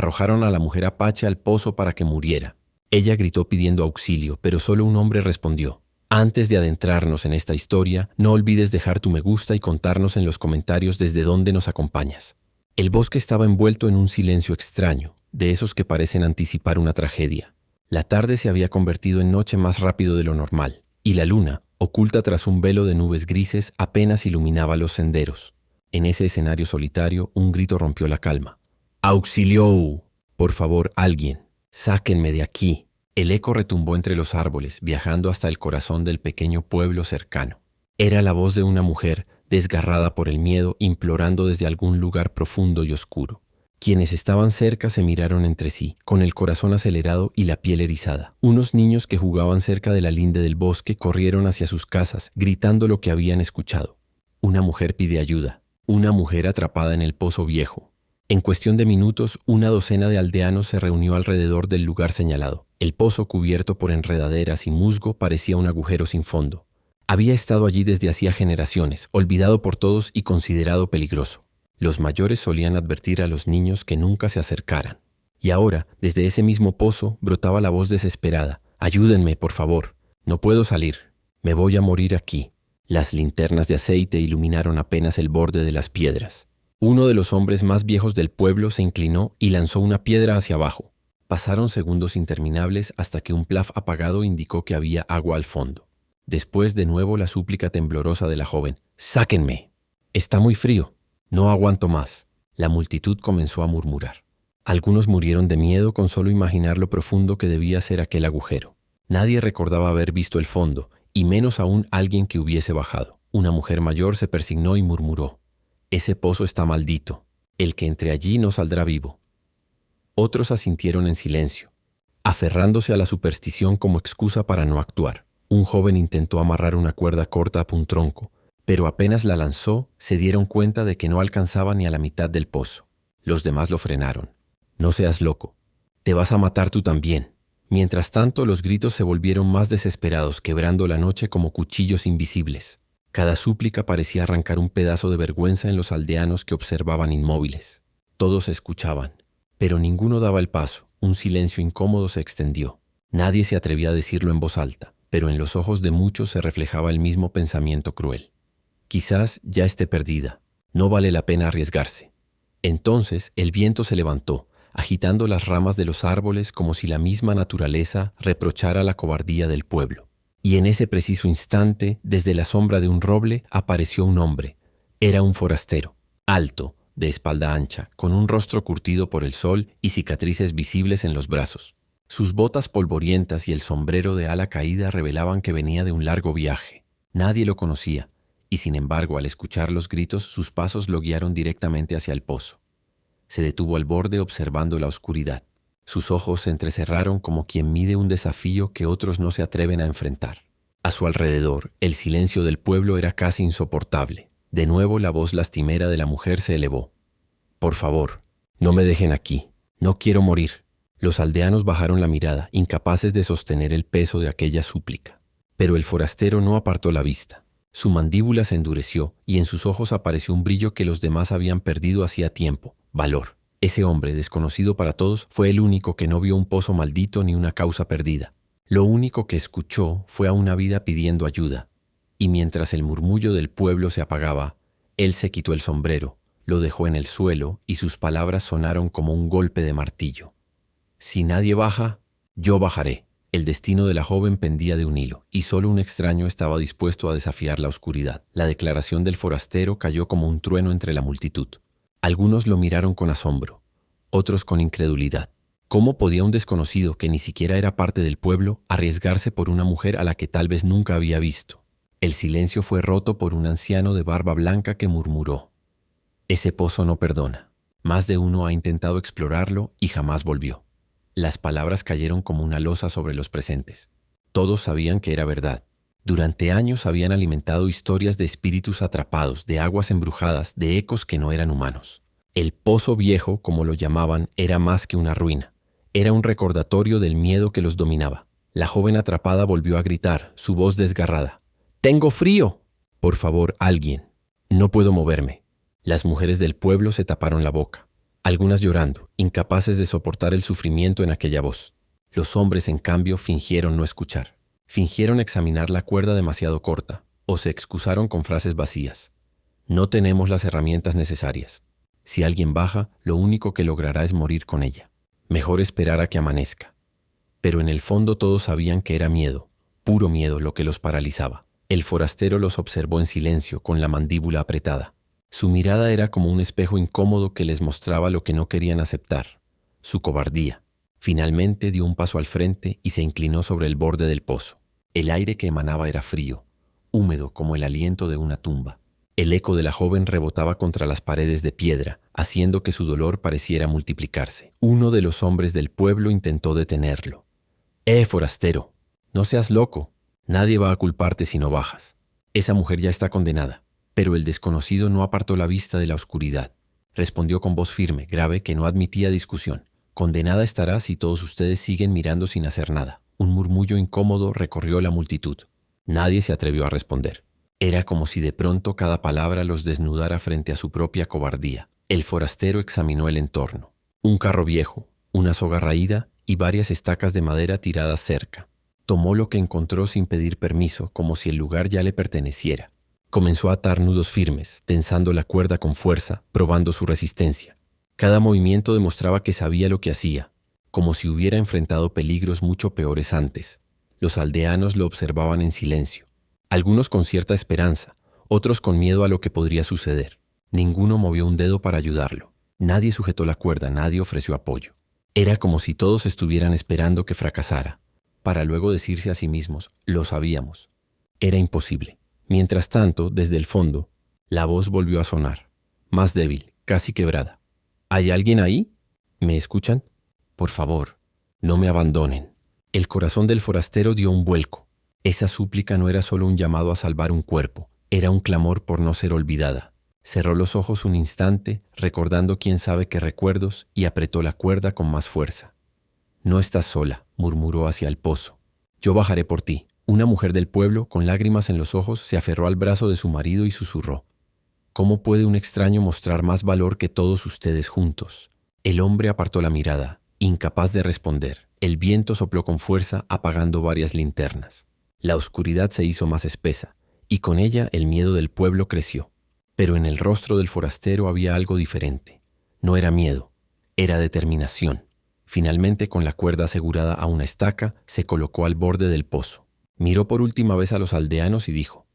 Arrojaron a la mujer apache al pozo para que muriera. Ella gritó pidiendo auxilio, pero solo un hombre respondió. Antes de adentrarnos en esta historia, no olvides dejar tu me gusta y contarnos en los comentarios desde dónde nos acompañas. El bosque estaba envuelto en un silencio extraño, de esos que parecen anticipar una tragedia. La tarde se había convertido en noche más rápido de lo normal, y la luna, oculta tras un velo de nubes grises, apenas iluminaba los senderos. En ese escenario solitario, un grito rompió la calma. ¡Auxilio! Por favor, alguien, sáquenme de aquí. El eco retumbó entre los árboles, viajando hasta el corazón del pequeño pueblo cercano. Era la voz de una mujer, desgarrada por el miedo, implorando desde algún lugar profundo y oscuro. Quienes estaban cerca se miraron entre sí, con el corazón acelerado y la piel erizada. Unos niños que jugaban cerca de la linde del bosque corrieron hacia sus casas, gritando lo que habían escuchado. Una mujer pide ayuda. Una mujer atrapada en el pozo viejo. En cuestión de minutos, una docena de aldeanos se reunió alrededor del lugar señalado. El pozo, cubierto por enredaderas y musgo, parecía un agujero sin fondo. Había estado allí desde hacía generaciones, olvidado por todos y considerado peligroso. Los mayores solían advertir a los niños que nunca se acercaran. Y ahora, desde ese mismo pozo, brotaba la voz desesperada. «Ayúdenme, por favor. No puedo salir. Me voy a morir aquí». Las linternas de aceite iluminaron apenas el borde de las piedras. Uno de los hombres más viejos del pueblo se inclinó y lanzó una piedra hacia abajo. Pasaron segundos interminables hasta que un plaf apagado indicó que había agua al fondo. Después de nuevo la súplica temblorosa de la joven. «¡Sáquenme! Está muy frío. No aguanto más». La multitud comenzó a murmurar. Algunos murieron de miedo con solo imaginar lo profundo que debía ser aquel agujero. Nadie recordaba haber visto el fondo, y menos aún alguien que hubiese bajado. Una mujer mayor se persignó y murmuró. «Ese pozo está maldito. El que entre allí no saldrá vivo». Otros asintieron en silencio, aferrándose a la superstición como excusa para no actuar. Un joven intentó amarrar una cuerda corta a un tronco, pero apenas la lanzó, se dieron cuenta de que no alcanzaba ni a la mitad del pozo. Los demás lo frenaron. «No seas loco. Te vas a matar tú también». Mientras tanto, los gritos se volvieron más desesperados, quebrando la noche como cuchillos invisibles. Cada súplica parecía arrancar un pedazo de vergüenza en los aldeanos que observaban inmóviles. Todos escuchaban, pero ninguno daba el paso. Un silencio incómodo se extendió. Nadie se atrevía a decirlo en voz alta, pero en los ojos de muchos se reflejaba el mismo pensamiento cruel. «Quizás ya esté perdida. No vale la pena arriesgarse». Entonces el viento se levantó, agitando las ramas de los árboles como si la misma naturaleza reprochara la cobardía del pueblo. Y en ese preciso instante, desde la sombra de un roble, apareció un hombre. Era un forastero, alto, de espalda ancha, con un rostro curtido por el sol y cicatrices visibles en los brazos. Sus botas polvorientas y el sombrero de ala caída revelaban que venía de un largo viaje. Nadie lo conocía, y sin embargo, al escuchar los gritos, sus pasos lo guiaron directamente hacia el pozo. Se detuvo al borde observando la oscuridad. Sus ojos se entrecerraron como quien mide un desafío que otros no se atreven a enfrentar. A su alrededor, el silencio del pueblo era casi insoportable. De nuevo la voz lastimera de la mujer se elevó. «Por favor, no me dejen aquí. No quiero morir». Los aldeanos bajaron la mirada, incapaces de sostener el peso de aquella súplica. Pero el forastero no apartó la vista. Su mandíbula se endureció y en sus ojos apareció un brillo que los demás habían perdido hacía tiempo. Valor. Ese hombre, desconocido para todos, fue el único que no vio un pozo maldito ni una causa perdida. Lo único que escuchó fue a una vida pidiendo ayuda. Y mientras el murmullo del pueblo se apagaba, él se quitó el sombrero, lo dejó en el suelo y sus palabras sonaron como un golpe de martillo. «Si nadie baja, yo bajaré». El destino de la joven pendía de un hilo, y solo un extraño estaba dispuesto a desafiar la oscuridad. La declaración del forastero cayó como un trueno entre la multitud. Algunos lo miraron con asombro, otros con incredulidad. ¿Cómo podía un desconocido que ni siquiera era parte del pueblo arriesgarse por una mujer a la que tal vez nunca había visto? El silencio fue roto por un anciano de barba blanca que murmuró: «Ese pozo no perdona. Más de uno ha intentado explorarlo y jamás volvió». Las palabras cayeron como una losa sobre los presentes. Todos sabían que era verdad. Durante años habían alimentado historias de espíritus atrapados, de aguas embrujadas, de ecos que no eran humanos. El pozo viejo, como lo llamaban, era más que una ruina. Era un recordatorio del miedo que los dominaba. La joven atrapada volvió a gritar, su voz desgarrada: «¡Tengo frío! Por favor, alguien. No puedo moverme». Las mujeres del pueblo se taparon la boca. algunas llorando, incapaces de soportar el sufrimiento en aquella voz. Los hombres, en cambio, fingieron no escuchar. Fingieron examinar la cuerda demasiado corta, o se excusaron con frases vacías. No tenemos las herramientas necesarias. Si alguien baja, lo único que logrará es morir con ella. Mejor esperar a que amanezca. Pero en el fondo todos sabían que era miedo, puro miedo, lo que los paralizaba. El forastero los observó en silencio, con la mandíbula apretada. Su mirada era como un espejo incómodo que les mostraba lo que no querían aceptar, su cobardía. Finalmente dio un paso al frente y se inclinó sobre el borde del pozo. El aire que emanaba era frío, húmedo como el aliento de una tumba. El eco de la joven rebotaba contra las paredes de piedra, haciendo que su dolor pareciera multiplicarse. Uno de los hombres del pueblo intentó detenerlo. Forastero! No seas loco. Nadie va a culparte si no bajas. Esa mujer ya está condenada. Pero el desconocido no apartó la vista de la oscuridad. Respondió con voz firme, grave, que no admitía discusión. Condenada estará si todos ustedes siguen mirando sin hacer nada. Un murmullo incómodo recorrió la multitud. Nadie se atrevió a responder. Era como si de pronto cada palabra los desnudara frente a su propia cobardía. El forastero examinó el entorno. Un carro viejo, una soga raída y varias estacas de madera tiradas cerca. Tomó lo que encontró sin pedir permiso, como si el lugar ya le perteneciera. Comenzó a atar nudos firmes, tensando la cuerda con fuerza, probando su resistencia. Cada movimiento demostraba que sabía lo que hacía, como si hubiera enfrentado peligros mucho peores antes. Los aldeanos lo observaban en silencio. Algunos con cierta esperanza, otros con miedo a lo que podría suceder. Ninguno movió un dedo para ayudarlo. Nadie sujetó la cuerda, nadie ofreció apoyo. Era como si todos estuvieran esperando que fracasara, para luego decirse a sí mismos, lo sabíamos. Era imposible. Mientras tanto, desde el fondo, la voz volvió a sonar, más débil, casi quebrada. ¿Hay alguien ahí? ¿Me escuchan? Por favor, no me abandonen. El corazón del forastero dio un vuelco. Esa súplica no era solo un llamado a salvar un cuerpo, era un clamor por no ser olvidada. Cerró los ojos un instante, recordando quién sabe qué recuerdos, y apretó la cuerda con más fuerza. No estás sola, murmuró hacia el pozo. Yo bajaré por ti. Una mujer del pueblo, con lágrimas en los ojos, se aferró al brazo de su marido y susurró. ¿Cómo puede un extraño mostrar más valor que todos ustedes juntos? El hombre apartó la mirada, incapaz de responder. El viento sopló con fuerza, apagando varias linternas. La oscuridad se hizo más espesa, y con ella el miedo del pueblo creció. Pero en el rostro del forastero había algo diferente. No era miedo, era determinación. Finalmente, con la cuerda asegurada a una estaca, se colocó al borde del pozo. Miró por última vez a los aldeanos y dijo,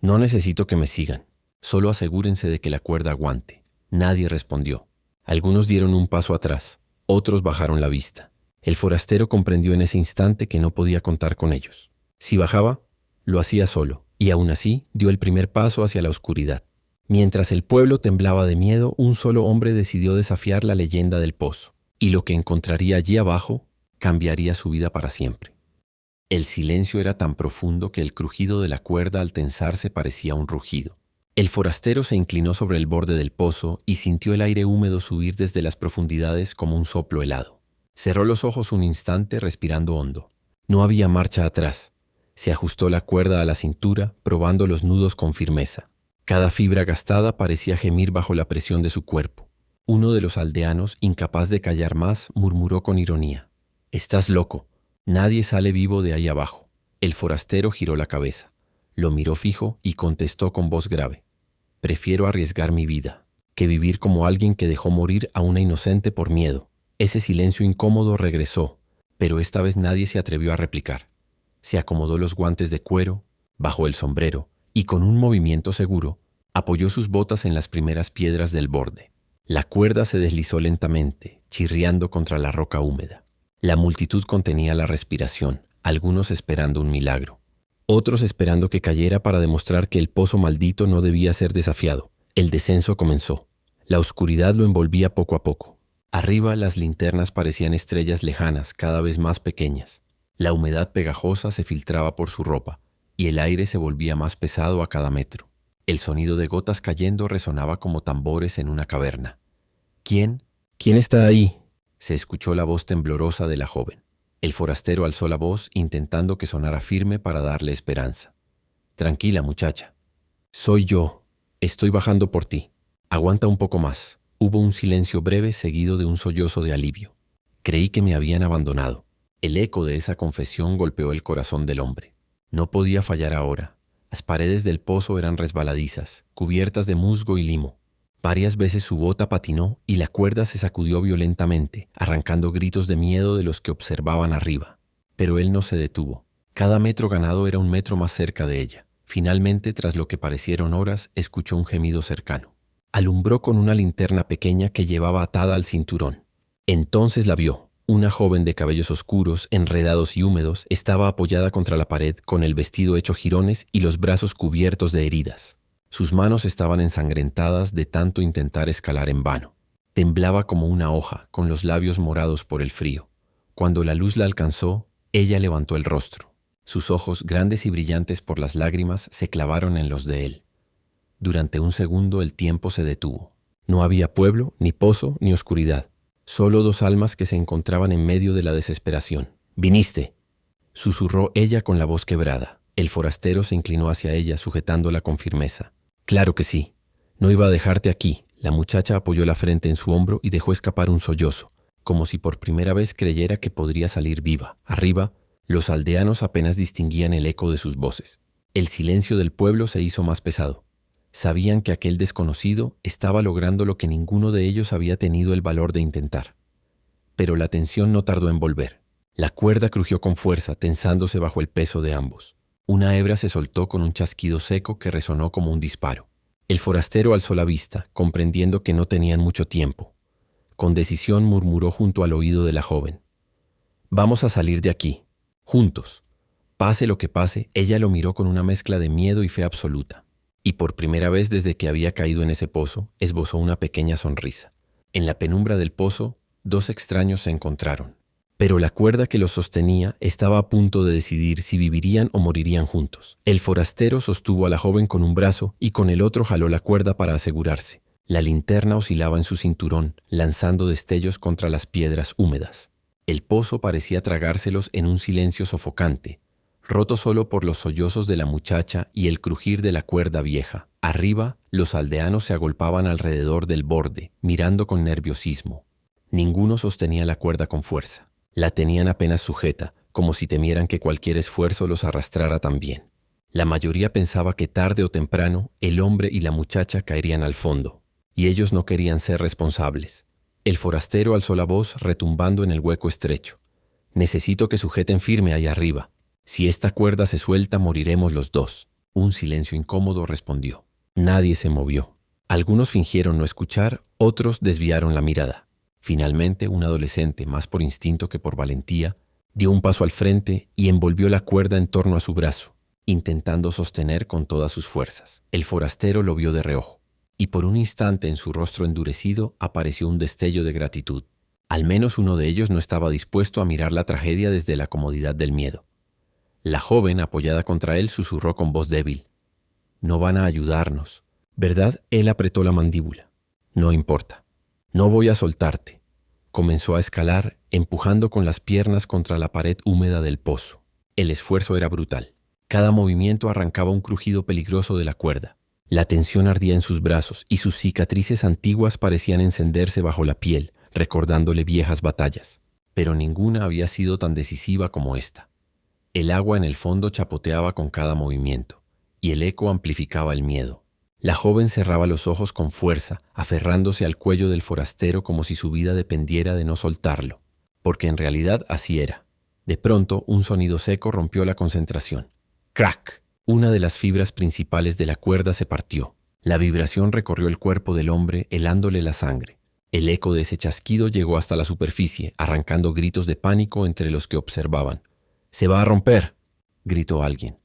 «No necesito que me sigan, solo asegúrense de que la cuerda aguante». Nadie respondió. Algunos dieron un paso atrás, otros bajaron la vista. El forastero comprendió en ese instante que no podía contar con ellos. Si bajaba, lo hacía solo, y aún así dio el primer paso hacia la oscuridad. Mientras el pueblo temblaba de miedo, un solo hombre decidió desafiar la leyenda del pozo, y lo que encontraría allí abajo cambiaría su vida para siempre. El silencio era tan profundo que el crujido de la cuerda al tensarse parecía un rugido. El forastero se inclinó sobre el borde del pozo y sintió el aire húmedo subir desde las profundidades como un soplo helado. Cerró los ojos un instante respirando hondo. No había marcha atrás. Se ajustó la cuerda a la cintura, probando los nudos con firmeza. Cada fibra gastada parecía gemir bajo la presión de su cuerpo. Uno de los aldeanos, incapaz de callar más, murmuró con ironía. «Estás loco. Nadie sale vivo de ahí abajo». El forastero giró la cabeza, lo miró fijo y contestó con voz grave. «Prefiero arriesgar mi vida que vivir como alguien que dejó morir a una inocente por miedo». Ese silencio incómodo regresó, pero esta vez nadie se atrevió a replicar. Se acomodó los guantes de cuero, bajó el sombrero y con un movimiento seguro apoyó sus botas en las primeras piedras del borde. La cuerda se deslizó lentamente, chirriando contra la roca húmeda. La multitud contenía la respiración, algunos esperando un milagro. Otros esperando que cayera para demostrar que el pozo maldito no debía ser desafiado. El descenso comenzó. La oscuridad lo envolvía poco a poco. Arriba las linternas parecían estrellas lejanas, cada vez más pequeñas. La humedad pegajosa se filtraba por su ropa, y el aire se volvía más pesado a cada metro. El sonido de gotas cayendo resonaba como tambores en una caverna. ¿Quién? ¿Quién está ahí?, se escuchó la voz temblorosa de la joven. El forastero alzó la voz, intentando que sonara firme para darle esperanza. «Tranquila, muchacha. Soy yo. Estoy bajando por ti. Aguanta un poco más. Hubo un silencio breve seguido de un sollozo de alivio. Creí que me habían abandonado. El eco de esa confesión golpeó el corazón del hombre. No podía fallar ahora. Las paredes del pozo eran resbaladizas, cubiertas de musgo y limo. Varias veces su bota patinó y la cuerda se sacudió violentamente, arrancando gritos de miedo de los que observaban arriba. Pero él no se detuvo. Cada metro ganado era un metro más cerca de ella. Finalmente, tras lo que parecieron horas, escuchó un gemido cercano. Alumbró con una linterna pequeña que llevaba atada al cinturón. Entonces la vio. Una joven de cabellos oscuros, enredados y húmedos, estaba apoyada contra la pared con el vestido hecho jirones y los brazos cubiertos de heridas. Sus manos estaban ensangrentadas de tanto intentar escalar en vano. Temblaba como una hoja, con los labios morados por el frío. Cuando la luz la alcanzó, ella levantó el rostro. Sus ojos, grandes y brillantes por las lágrimas, se clavaron en los de él. Durante un segundo el tiempo se detuvo. No había pueblo, ni pozo, ni oscuridad. Solo dos almas que se encontraban en medio de la desesperación. «¡Viniste!», susurró ella con la voz quebrada. El forastero se inclinó hacia ella, sujetándola con firmeza. «Claro que sí. No iba a dejarte aquí». La muchacha apoyó la frente en su hombro y dejó escapar un sollozo, como si por primera vez creyera que podría salir viva. Arriba, los aldeanos apenas distinguían el eco de sus voces. El silencio del pueblo se hizo más pesado. Sabían que aquel desconocido estaba logrando lo que ninguno de ellos había tenido el valor de intentar. Pero la tensión no tardó en volver. La cuerda crujió con fuerza, tensándose bajo el peso de ambos. Una hebra se soltó con un chasquido seco que resonó como un disparo. El forastero alzó la vista, comprendiendo que no tenían mucho tiempo. Con decisión murmuró junto al oído de la joven. «Vamos a salir de aquí, juntos». Pase lo que pase, ella lo miró con una mezcla de miedo y fe absoluta. Y por primera vez desde que había caído en ese pozo, esbozó una pequeña sonrisa. En la penumbra del pozo, dos extraños se encontraron. Pero la cuerda que los sostenía estaba a punto de decidir si vivirían o morirían juntos. El forastero sostuvo a la joven con un brazo y con el otro jaló la cuerda para asegurarse. La linterna oscilaba en su cinturón, lanzando destellos contra las piedras húmedas. El pozo parecía tragárselos en un silencio sofocante, roto solo por los sollozos de la muchacha y el crujir de la cuerda vieja. Arriba, los aldeanos se agolpaban alrededor del borde, mirando con nerviosismo. Ninguno sostenía la cuerda con fuerza. La tenían apenas sujeta, como si temieran que cualquier esfuerzo los arrastrara también. La mayoría pensaba que tarde o temprano el hombre y la muchacha caerían al fondo, y ellos no querían ser responsables. El forastero alzó la voz retumbando en el hueco estrecho. «Necesito que sujeten firme ahí arriba. Si esta cuerda se suelta, moriremos los dos». Un silencio incómodo respondió. Nadie se movió. Algunos fingieron no escuchar, otros desviaron la mirada. Finalmente, un adolescente, más por instinto que por valentía, dio un paso al frente y envolvió la cuerda en torno a su brazo, intentando sostener con todas sus fuerzas. El forastero lo vio de reojo, y por un instante en su rostro endurecido apareció un destello de gratitud. Al menos uno de ellos no estaba dispuesto a mirar la tragedia desde la comodidad del miedo. La joven, apoyada contra él, susurró con voz débil. «No van a ayudarnos, ¿verdad?». Él apretó la mandíbula. «No importa. No voy a soltarte». Comenzó a escalar, empujando con las piernas contra la pared húmeda del pozo. El esfuerzo era brutal. Cada movimiento arrancaba un crujido peligroso de la cuerda. La tensión ardía en sus brazos y sus cicatrices antiguas parecían encenderse bajo la piel, recordándole viejas batallas. Pero ninguna había sido tan decisiva como esta. El agua en el fondo chapoteaba con cada movimiento, y el eco amplificaba el miedo. La joven cerraba los ojos con fuerza, aferrándose al cuello del forastero como si su vida dependiera de no soltarlo, porque en realidad así era. De pronto, un sonido seco rompió la concentración. ¡Crack! Una de las fibras principales de la cuerda se partió. La vibración recorrió el cuerpo del hombre, helándole la sangre. El eco de ese chasquido llegó hasta la superficie, arrancando gritos de pánico entre los que observaban. «¡Se va a romper!», gritó alguien.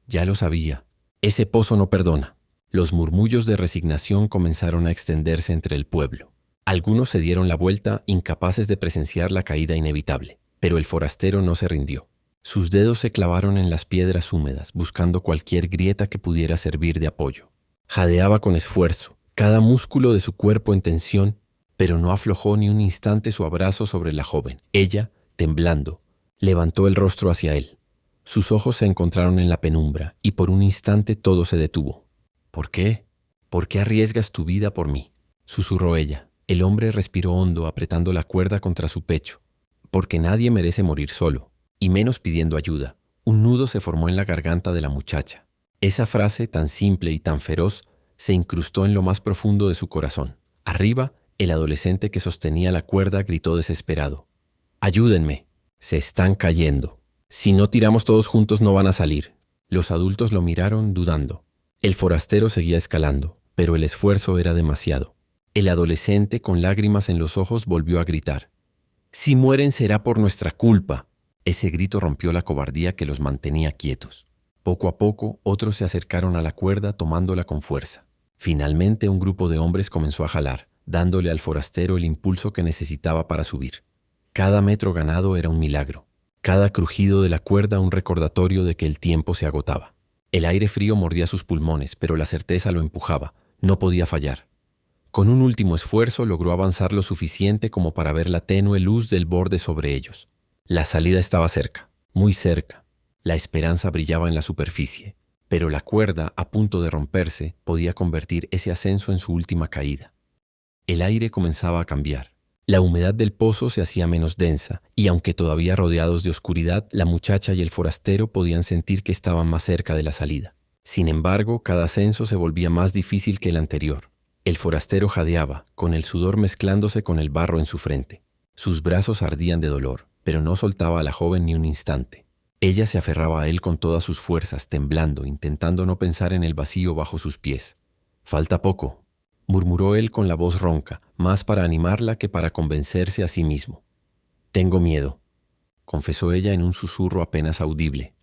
Ya lo sabía. Ese pozo no perdona. Los murmullos de resignación comenzaron a extenderse entre el pueblo. Algunos se dieron la vuelta, incapaces de presenciar la caída inevitable. Pero el forastero no se rindió. Sus dedos se clavaron en las piedras húmedas, buscando cualquier grieta que pudiera servir de apoyo. Jadeaba con esfuerzo, cada músculo de su cuerpo en tensión, pero no aflojó ni un instante su abrazo sobre la joven. Ella, temblando, levantó el rostro hacia él. Sus ojos se encontraron en la penumbra y por un instante todo se detuvo. «¿Por qué? ¿Por qué arriesgas tu vida por mí?», susurró ella. El hombre respiró hondo, apretando la cuerda contra su pecho. Porque nadie merece morir solo, y menos pidiendo ayuda. Un nudo se formó en la garganta de la muchacha. Esa frase, tan simple y tan feroz, se incrustó en lo más profundo de su corazón. Arriba, el adolescente que sostenía la cuerda gritó desesperado: «¡Ayúdenme! Se están cayendo. Si no tiramos todos juntos no van a salir». Los adultos lo miraron dudando. El forastero seguía escalando, pero el esfuerzo era demasiado. El adolescente, con lágrimas en los ojos, volvió a gritar: «Si mueren será por nuestra culpa». Ese grito rompió la cobardía que los mantenía quietos. Poco a poco, otros se acercaron a la cuerda tomándola con fuerza. Finalmente, un grupo de hombres comenzó a jalar, dándole al forastero el impulso que necesitaba para subir. Cada metro ganado era un milagro. Cada crujido de la cuerda un recordatorio de que el tiempo se agotaba. El aire frío mordía sus pulmones, pero la certeza lo empujaba. No podía fallar. Con un último esfuerzo logró avanzar lo suficiente como para ver la tenue luz del borde sobre ellos. La salida estaba cerca, muy cerca. La esperanza brillaba en la superficie, pero la cuerda, a punto de romperse, podía convertir ese ascenso en su última caída. El aire comenzaba a cambiar. La humedad del pozo se hacía menos densa, y aunque todavía rodeados de oscuridad, la muchacha y el forastero podían sentir que estaban más cerca de la salida. Sin embargo, cada ascenso se volvía más difícil que el anterior. El forastero jadeaba, con el sudor mezclándose con el barro en su frente. Sus brazos ardían de dolor, pero no soltaba a la joven ni un instante. Ella se aferraba a él con todas sus fuerzas, temblando, intentando no pensar en el vacío bajo sus pies. «Falta poco», murmuró él con la voz ronca, más para animarla que para convencerse a sí mismo. «Tengo miedo», confesó ella en un susurro apenas audible.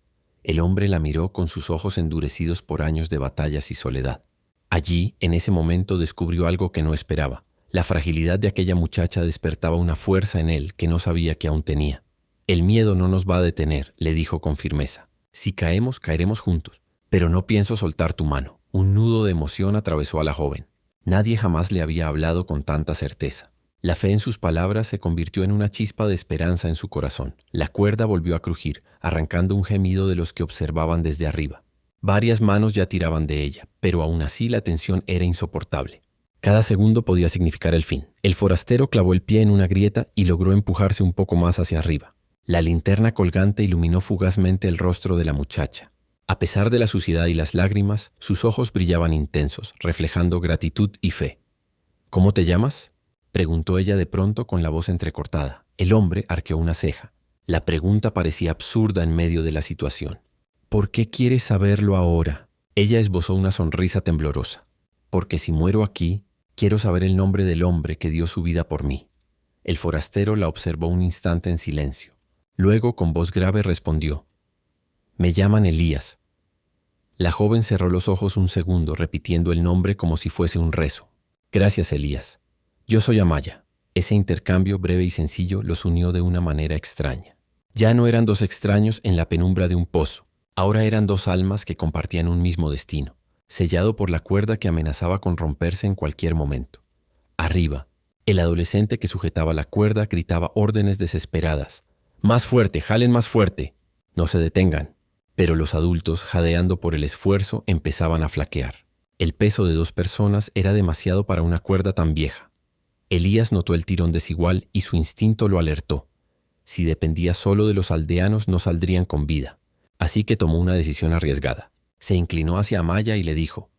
El hombre la miró con sus ojos endurecidos por años de batallas y soledad. Allí, en ese momento, descubrió algo que no esperaba. La fragilidad de aquella muchacha despertaba una fuerza en él que no sabía que aún tenía. «El miedo no nos va a detener», le dijo con firmeza. «Si caemos, caeremos juntos. Pero no pienso soltar tu mano». Un nudo de emoción atravesó a la joven. Nadie jamás le había hablado con tanta certeza. La fe en sus palabras se convirtió en una chispa de esperanza en su corazón. La cuerda volvió a crujir, arrancando un gemido de los que observaban desde arriba. Varias manos ya tiraban de ella, pero aún así la tensión era insoportable. Cada segundo podía significar el fin. El forastero clavó el pie en una grieta y logró empujarse un poco más hacia arriba. La linterna colgante iluminó fugazmente el rostro de la muchacha. A pesar de la suciedad y las lágrimas, sus ojos brillaban intensos, reflejando gratitud y fe. «¿Cómo te llamas?», preguntó ella de pronto con la voz entrecortada. El hombre arqueó una ceja. La pregunta parecía absurda en medio de la situación. «¿Por qué quieres saberlo ahora?». Ella esbozó una sonrisa temblorosa. «Porque si muero aquí, quiero saber el nombre del hombre que dio su vida por mí». El forastero la observó un instante en silencio. Luego, con voz grave, respondió: «Me llaman Elías». La joven cerró los ojos un segundo, repitiendo el nombre como si fuese un rezo. «Gracias, Elías. Yo soy Amaya». Ese intercambio breve y sencillo los unió de una manera extraña. Ya no eran dos extraños en la penumbra de un pozo. Ahora eran dos almas que compartían un mismo destino, sellado por la cuerda que amenazaba con romperse en cualquier momento. Arriba, el adolescente que sujetaba la cuerda gritaba órdenes desesperadas. «Más fuerte, jalen más fuerte. No se detengan». Pero los adultos, jadeando por el esfuerzo, empezaban a flaquear. El peso de dos personas era demasiado para una cuerda tan vieja. Elías notó el tirón desigual y su instinto lo alertó. Si dependía solo de los aldeanos, no saldrían con vida. Así que tomó una decisión arriesgada. Se inclinó hacia Amaya y le dijo: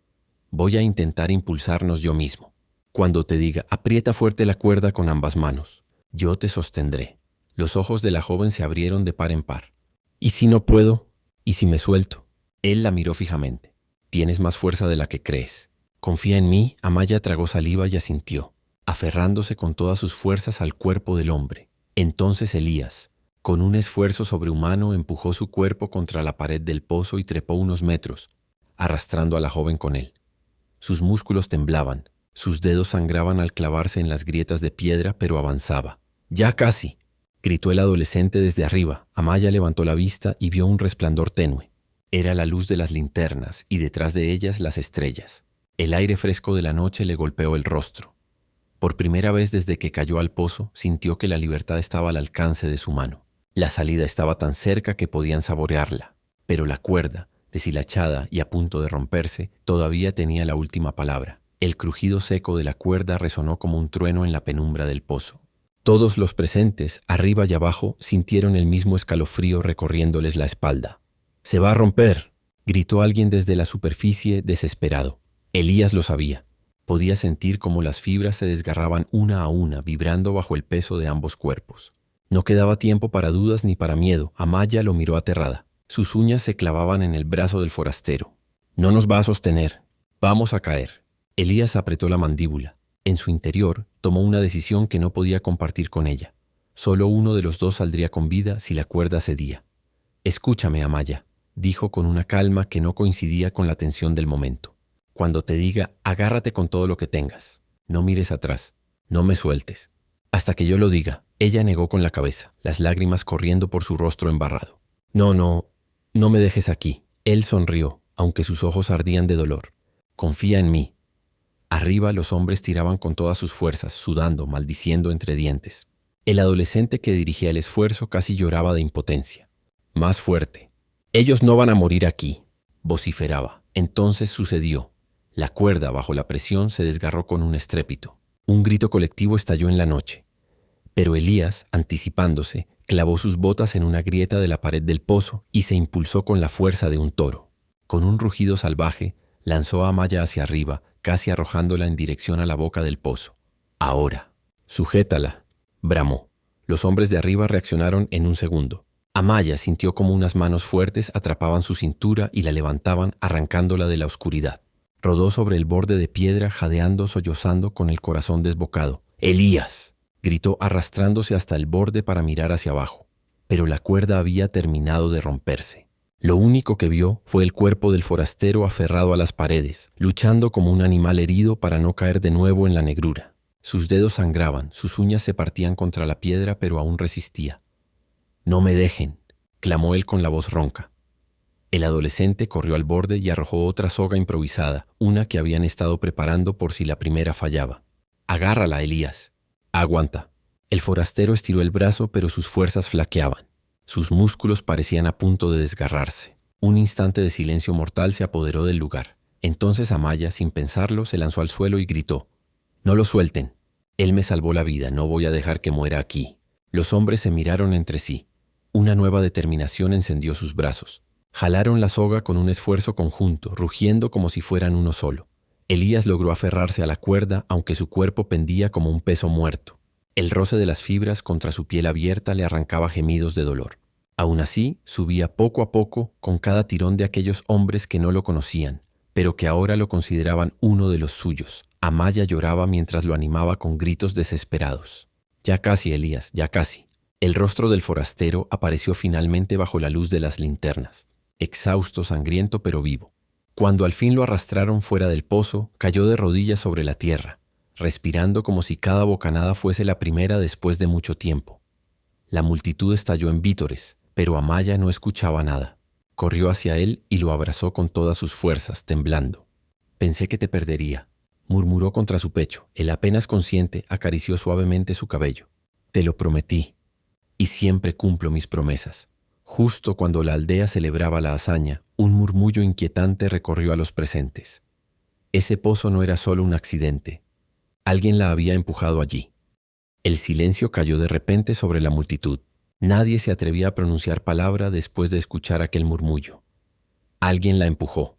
«Voy a intentar impulsarnos yo mismo. Cuando te diga, aprieta fuerte la cuerda con ambas manos. Yo te sostendré». Los ojos de la joven se abrieron de par en par. «¿Y si no puedo? ¿Y si me suelto?». Él la miró fijamente. «Tienes más fuerza de la que crees. Confía en mí». Amaya tragó saliva y asintió, aferrándose con todas sus fuerzas al cuerpo del hombre. Entonces Elías, con un esfuerzo sobrehumano, empujó su cuerpo contra la pared del pozo y trepó unos metros, arrastrando a la joven con él. Sus músculos temblaban, sus dedos sangraban al clavarse en las grietas de piedra, pero avanzaba. «Ya casi», gritó el adolescente desde arriba. Amaya levantó la vista y vio un resplandor tenue. Era la luz de las linternas y detrás de ellas las estrellas. El aire fresco de la noche le golpeó el rostro. Por primera vez desde que cayó al pozo, sintió que la libertad estaba al alcance de su mano. La salida estaba tan cerca que podían saborearla, pero la cuerda, deshilachada y a punto de romperse, todavía tenía la última palabra. El crujido seco de la cuerda resonó como un trueno en la penumbra del pozo. Todos los presentes, arriba y abajo, sintieron el mismo escalofrío recorriéndoles la espalda. «¡Se va a romper!», gritó alguien desde la superficie desesperado. Elías lo sabía. Podía sentir cómo las fibras se desgarraban una a una, vibrando bajo el peso de ambos cuerpos. No quedaba tiempo para dudas ni para miedo. Amaya lo miró aterrada. Sus uñas se clavaban en el brazo del forastero. «No nos va a sostener. Vamos a caer». Elías apretó la mandíbula. En su interior, tomó una decisión que no podía compartir con ella. Solo uno de los dos saldría con vida si la cuerda cedía. «Escúchame, Amaya», dijo con una calma que no coincidía con la tensión del momento. «Cuando te diga, agárrate con todo lo que tengas. No mires atrás. No me sueltes. Hasta que yo lo diga». Ella negó con la cabeza, las lágrimas corriendo por su rostro embarrado. No me dejes aquí». Él sonrió, aunque sus ojos ardían de dolor. «Confía en mí». Arriba los hombres tiraban con todas sus fuerzas, sudando, maldiciendo entre dientes. El adolescente que dirigía el esfuerzo casi lloraba de impotencia. «Más fuerte». «Ellos no van a morir aquí», vociferaba. Entonces sucedió. La cuerda, bajo la presión, se desgarró con un estrépito. Un grito colectivo estalló en la noche. Pero Elías, anticipándose, clavó sus botas en una grieta de la pared del pozo y se impulsó con la fuerza de un toro. Con un rugido salvaje, lanzó a Amaya hacia arriba, casi arrojándola en dirección a la boca del pozo. «Ahora, sujétala», bramó. Los hombres de arriba reaccionaron en un segundo. Amaya sintió como unas manos fuertes atrapaban su cintura y la levantaban, arrancándola de la oscuridad. Rodó sobre el borde de piedra, jadeando, sollozando, con el corazón desbocado. «¡Elías!», gritó arrastrándose hasta el borde para mirar hacia abajo. Pero la cuerda había terminado de romperse. Lo único que vio fue el cuerpo del forastero aferrado a las paredes, luchando como un animal herido para no caer de nuevo en la negrura. Sus dedos sangraban, sus uñas se partían contra la piedra, pero aún resistía. «No me dejen», clamó él con la voz ronca. El adolescente corrió al borde y arrojó otra soga improvisada, una que habían estado preparando por si la primera fallaba. «Agárrala, Elías». «Aguanta». El forastero estiró el brazo, pero sus fuerzas flaqueaban. Sus músculos parecían a punto de desgarrarse. Un instante de silencio mortal se apoderó del lugar. Entonces Amaya, sin pensarlo, se lanzó al suelo y gritó: «No lo suelten. Él me salvó la vida, no voy a dejar que muera aquí». Los hombres se miraron entre sí. Una nueva determinación encendió sus brazos. Jalaron la soga con un esfuerzo conjunto, rugiendo como si fueran uno solo. Elías logró aferrarse a la cuerda, aunque su cuerpo pendía como un peso muerto. El roce de las fibras contra su piel abierta le arrancaba gemidos de dolor. Aún así, subía poco a poco con cada tirón de aquellos hombres que no lo conocían, pero que ahora lo consideraban uno de los suyos. Amaya lloraba mientras lo animaba con gritos desesperados. «Ya casi, Elías, ya casi». El rostro del forastero apareció finalmente bajo la luz de las linternas, exhausto, sangriento, pero vivo. Cuando al fin lo arrastraron fuera del pozo, cayó de rodillas sobre la tierra, respirando como si cada bocanada fuese la primera después de mucho tiempo. La multitud estalló en vítores, pero Amaya no escuchaba nada. Corrió hacia él y lo abrazó con todas sus fuerzas, temblando. «Pensé que te perdería», murmuró contra su pecho. Él, apenas consciente, acarició suavemente su cabello. «Te lo prometí, y siempre cumplo mis promesas». Justo cuando la aldea celebraba la hazaña, un murmullo inquietante recorrió a los presentes. Ese pozo no era solo un accidente. Alguien la había empujado allí. El silencio cayó de repente sobre la multitud. Nadie se atrevía a pronunciar palabra después de escuchar aquel murmullo. Alguien la empujó.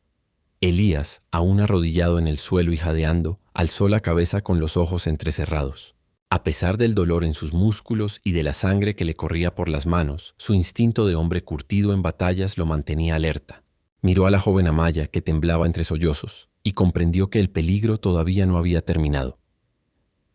Elías, aún arrodillado en el suelo y jadeando, alzó la cabeza con los ojos entrecerrados. A pesar del dolor en sus músculos y de la sangre que le corría por las manos, su instinto de hombre curtido en batallas lo mantenía alerta. Miró a la joven Amaya, que temblaba entre sollozos, y comprendió que el peligro todavía no había terminado.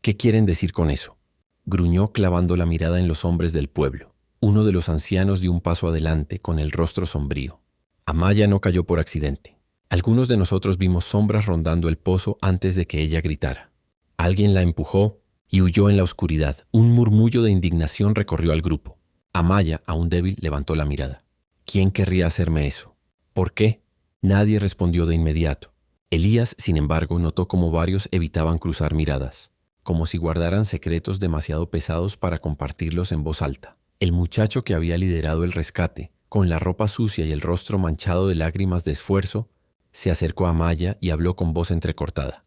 «¿Qué quieren decir con eso?», gruñó clavando la mirada en los hombres del pueblo. Uno de los ancianos dio un paso adelante con el rostro sombrío. «Amaya no cayó por accidente. Algunos de nosotros vimos sombras rondando el pozo antes de que ella gritara. Alguien la empujó y huyó en la oscuridad». Un murmullo de indignación recorrió al grupo. Amaya, aún débil, levantó la mirada. «¿Quién querría hacerme eso? ¿Por qué?». Nadie respondió de inmediato. Elías, sin embargo, notó cómo varios evitaban cruzar miradas, como si guardaran secretos demasiado pesados para compartirlos en voz alta. El muchacho que había liderado el rescate, con la ropa sucia y el rostro manchado de lágrimas de esfuerzo, se acercó a Amaya y habló con voz entrecortada.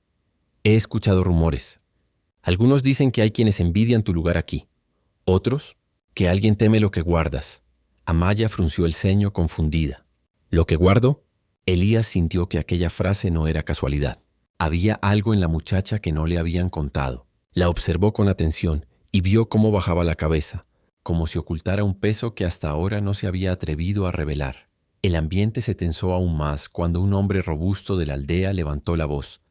He escuchado rumores. Algunos dicen que hay quienes envidian tu lugar aquí. Otros, que alguien teme lo que guardas. Amaya frunció el ceño confundida. ¿Lo que guardo? Elías sintió que aquella frase no era casualidad. Había algo en la muchacha que no le habían contado. La observó con atención y vio cómo bajaba la cabeza, como si ocultara un peso que hasta ahora no se había atrevido a revelar. El ambiente se tensó aún más cuando un hombre robusto de la aldea levantó la voz.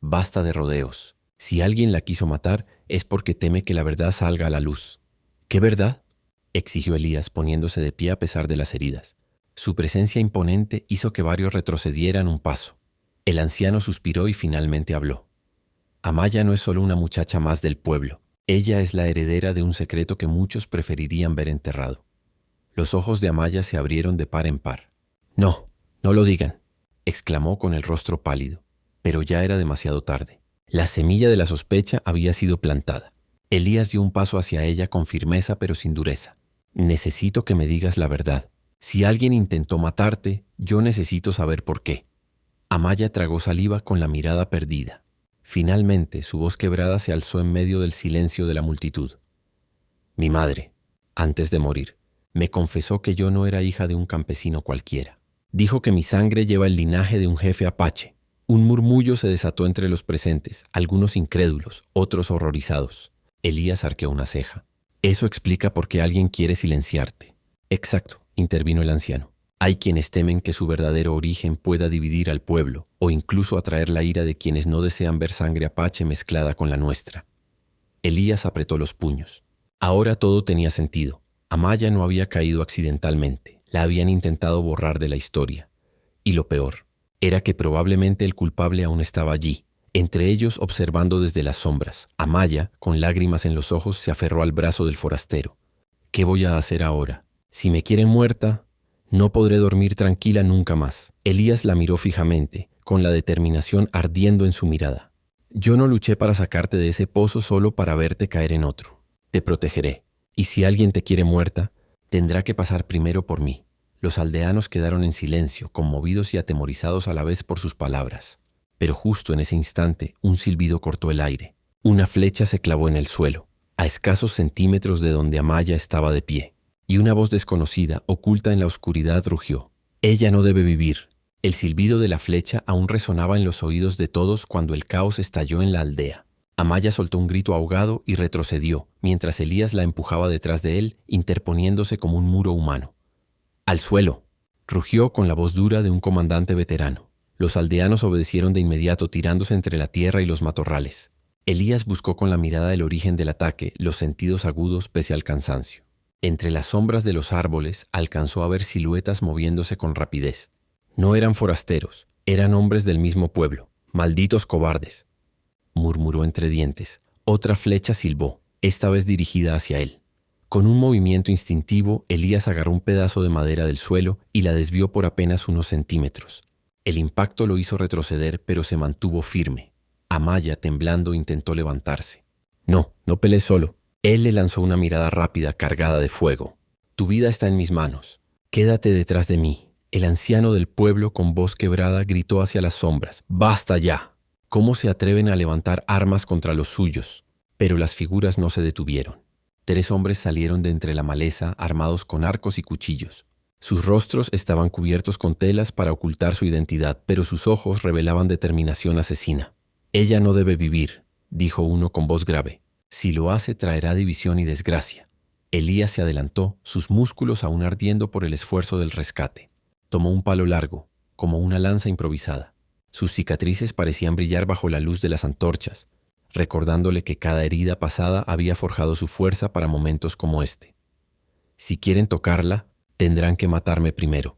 Basta de rodeos. Si alguien la quiso matar es porque teme que la verdad salga a la luz. ¿Qué verdad?, exigió Elías poniéndose de pie a pesar de las heridas. Su presencia imponente hizo que varios retrocedieran un paso. El anciano suspiró y finalmente habló. Amaya no es solo una muchacha más del pueblo. Ella es la heredera de un secreto que muchos preferirían ver enterrado. Los ojos de Amaya se abrieron de par en par. No, no lo digan, exclamó con el rostro pálido. Pero ya era demasiado tarde. La semilla de la sospecha había sido plantada. Elías dio un paso hacia ella con firmeza pero sin dureza. Necesito que me digas la verdad. Si alguien intentó matarte, yo necesito saber por qué. Amaya tragó saliva con la mirada perdida. Finalmente, su voz quebrada se alzó en medio del silencio de la multitud. Mi madre, antes de morir, me confesó que yo no era hija de un campesino cualquiera. Dijo que mi sangre lleva el linaje de un jefe apache. Un murmullo se desató entre los presentes, algunos incrédulos, otros horrorizados. Elías arqueó una ceja. Eso explica por qué alguien quiere silenciarte. Exacto, intervino el anciano. Hay quienes temen que su verdadero origen pueda dividir al pueblo o incluso atraer la ira de quienes no desean ver sangre apache mezclada con la nuestra. Elías apretó los puños. Ahora todo tenía sentido. Amaya no había caído accidentalmente. La habían intentado borrar de la historia. Y lo peor era que probablemente el culpable aún estaba allí, entre ellos observando desde las sombras. Amaya, con lágrimas en los ojos, se aferró al brazo del forastero. ¿Qué voy a hacer ahora? Si me quieren muerta, no podré dormir tranquila nunca más. Elías la miró fijamente, con la determinación ardiendo en su mirada. Yo no luché para sacarte de ese pozo solo para verte caer en otro. Te protegeré. Y si alguien te quiere muerta, tendrá que pasar primero por mí. Los aldeanos quedaron en silencio, conmovidos y atemorizados a la vez por sus palabras. Pero justo en ese instante, un silbido cortó el aire. Una flecha se clavó en el suelo, a escasos centímetros de donde Amaya estaba de pie. Y una voz desconocida, oculta en la oscuridad, rugió. Ella no debe vivir. El silbido de la flecha aún resonaba en los oídos de todos cuando el caos estalló en la aldea. Amaya soltó un grito ahogado y retrocedió, mientras Elías la empujaba detrás de él, interponiéndose como un muro humano. ¡Al suelo!, rugió con la voz dura de un comandante veterano. Los aldeanos obedecieron de inmediato, tirándose entre la tierra y los matorrales. Elías buscó con la mirada el origen del ataque, los sentidos agudos pese al cansancio. Entre las sombras de los árboles alcanzó a ver siluetas moviéndose con rapidez. No eran forasteros, eran hombres del mismo pueblo. ¡Malditos cobardes!, murmuró entre dientes. Otra flecha silbó, esta vez dirigida hacia él. Con un movimiento instintivo, Elías agarró un pedazo de madera del suelo y la desvió por apenas unos centímetros. El impacto lo hizo retroceder, pero se mantuvo firme. Amaya, temblando, intentó levantarse. No pelees solo. Él le lanzó una mirada rápida, cargada de fuego. Tu vida está en mis manos. Quédate detrás de mí. El anciano del pueblo, con voz quebrada, gritó hacia las sombras. ¡Basta ya! ¿Cómo se atreven a levantar armas contra los suyos? Pero las figuras no se detuvieron. 3 hombres salieron de entre la maleza, armados con arcos y cuchillos. Sus rostros estaban cubiertos con telas para ocultar su identidad, pero sus ojos revelaban determinación asesina. Ella no debe vivir, dijo uno con voz grave. Si lo hace, traerá división y desgracia. Elías se adelantó, sus músculos aún ardiendo por el esfuerzo del rescate. Tomó un palo largo, como una lanza improvisada. Sus cicatrices parecían brillar bajo la luz de las antorchas, recordándole que cada herida pasada había forjado su fuerza para momentos como este. Si quieren tocarla, tendrán que matarme primero.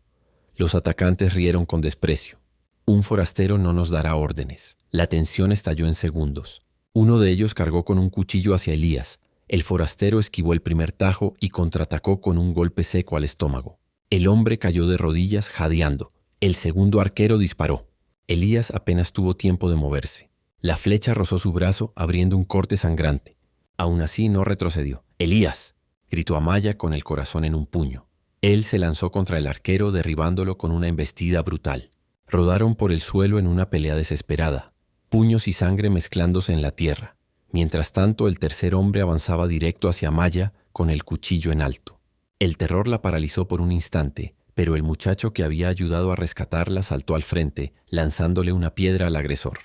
Los atacantes rieron con desprecio. Un forastero no nos dará órdenes. La tensión estalló en segundos. Uno de ellos cargó con un cuchillo hacia Elías. El forastero esquivó el primer tajo y contraatacó con un golpe seco al estómago. El hombre cayó de rodillas jadeando. El segundo arquero disparó. Elías apenas tuvo tiempo de moverse. La flecha rozó su brazo, abriendo un corte sangrante. Aún así no retrocedió. ¡Elías!, gritó Amaya con el corazón en un puño. Él se lanzó contra el arquero, derribándolo con una embestida brutal. Rodaron por el suelo en una pelea desesperada. puños y sangre mezclándose en la tierra. Mientras tanto, el tercer hombre avanzaba directo hacia Amaya con el cuchillo en alto. El terror la paralizó por un instante, pero el muchacho que había ayudado a rescatarla saltó al frente, lanzándole una piedra al agresor.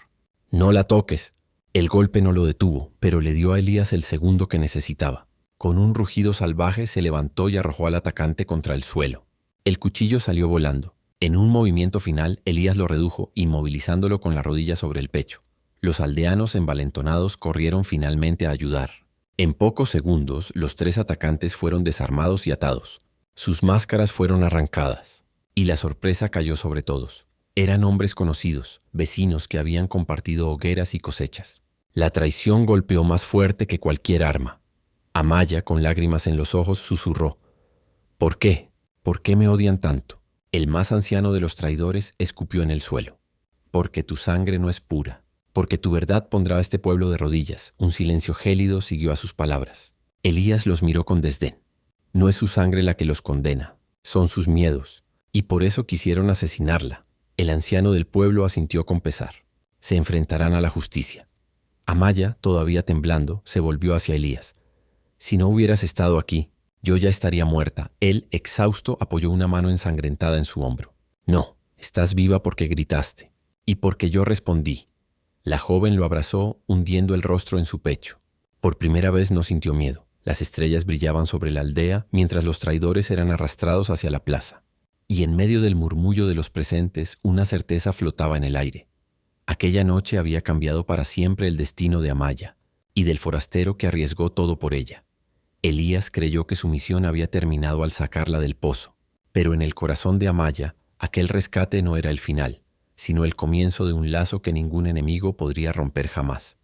«¡No la toques!». El golpe no lo detuvo, pero le dio a Elías el segundo que necesitaba. Con un rugido salvaje se levantó y arrojó al atacante contra el suelo. El cuchillo salió volando. En un movimiento final, Elías lo redujo, inmovilizándolo con la rodilla sobre el pecho. Los aldeanos envalentonados corrieron finalmente a ayudar. En pocos segundos, los tres atacantes fueron desarmados y atados. Sus máscaras fueron arrancadas. Y la sorpresa cayó sobre todos. Eran hombres conocidos, vecinos que habían compartido hogueras y cosechas. La traición golpeó más fuerte que cualquier arma. Amaya, con lágrimas en los ojos, susurró: «¿Por qué? ¿Por qué me odian tanto?». El más anciano de los traidores escupió en el suelo. «Porque tu sangre no es pura. Porque tu verdad pondrá a este pueblo de rodillas». Un silencio gélido siguió a sus palabras. Elías los miró con desdén. No es su sangre la que los condena, son sus miedos, y por eso quisieron asesinarla. El anciano del pueblo asintió con pesar. Se enfrentarán a la justicia. Amaya, todavía temblando, se volvió hacia Elías. «Si no hubieras estado aquí, yo ya estaría muerta». Él, exhausto, apoyó una mano ensangrentada en su hombro. «No, estás viva porque gritaste, y porque yo respondí». La joven lo abrazó, hundiendo el rostro en su pecho. Por primera vez no sintió miedo. Las estrellas brillaban sobre la aldea mientras los traidores eran arrastrados hacia la plaza. Y en medio del murmullo de los presentes, una certeza flotaba en el aire. Aquella noche había cambiado para siempre el destino de Amaya y del forastero que arriesgó todo por ella. Elías creyó que su misión había terminado al sacarla del pozo, pero en el corazón de Amaya, aquel rescate no era el final, sino el comienzo de un lazo que ningún enemigo podría romper jamás.